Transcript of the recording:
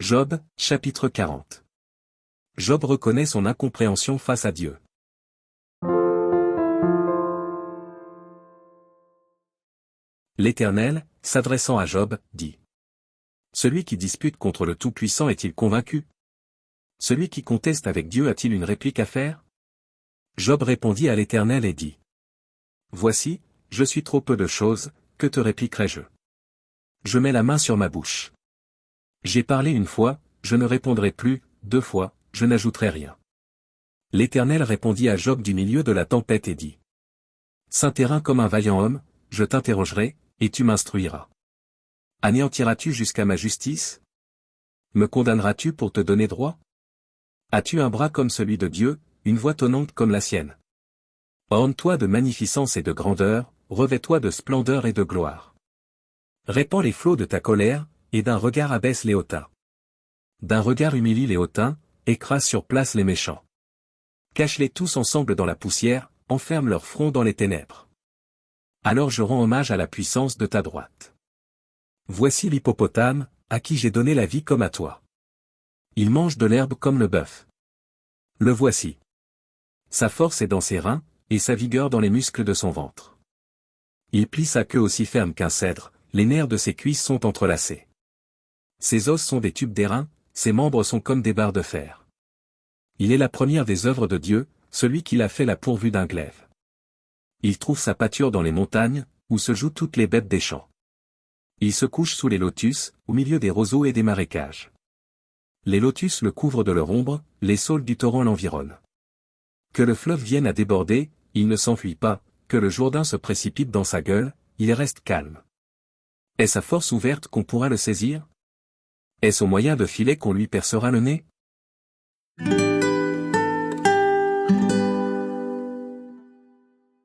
Job, chapitre 40. Job reconnaît son incompréhension face à Dieu. L'Éternel, s'adressant à Job, dit. Celui qui dispute contre le Tout-Puissant est-il convaincu? Celui qui conteste avec Dieu a-t-il une réplique à faire? Job répondit à l'Éternel et dit. Voici, je suis trop peu de choses, que te répliquerai-je? Je mets la main sur ma bouche. J'ai parlé une fois, je ne répondrai plus, 2 fois, je n'ajouterai rien. L'Éternel répondit à Job du milieu de la tempête et dit. Saint-Terrain comme un vaillant homme, je t'interrogerai, et tu m'instruiras. Anéantiras-tu jusqu'à ma justice? Me condamneras-tu pour te donner droit? As-tu un bras comme celui de Dieu, une voix tonnante comme la sienne? Orne-toi de magnificence et de grandeur, revêt-toi de splendeur et de gloire. Répands les flots de ta colère, et d'un regard abaisse les hautains. D'un regard humilie les hautains, écrase sur place les méchants. Cache-les tous ensemble dans la poussière, enferme leur front dans les ténèbres. Alors je rends hommage à la puissance de ta droite. Voici l'hippopotame, à qui j'ai donné la vie comme à toi. Il mange de l'herbe comme le bœuf. Le voici. Sa force est dans ses reins, et sa vigueur dans les muscles de son ventre. Il plie sa queue aussi ferme qu'un cèdre, les nerfs de ses cuisses sont entrelacés. Ses os sont des tubes d'airain, ses membres sont comme des barres de fer. Il est la première des œuvres de Dieu, celui qui l'a fait la pourvue d'un glaive. Il trouve sa pâture dans les montagnes, où se jouent toutes les bêtes des champs. Il se couche sous les lotus, au milieu des roseaux et des marécages. Les lotus le couvrent de leur ombre, les saules du torrent l'environnent. Que le fleuve vienne à déborder, il ne s'enfuit pas, que le Jourdain se précipite dans sa gueule, il reste calme. Est-ce à force ouverte qu'on pourra le saisir? Est-ce au moyen de filets qu'on lui percera le nez?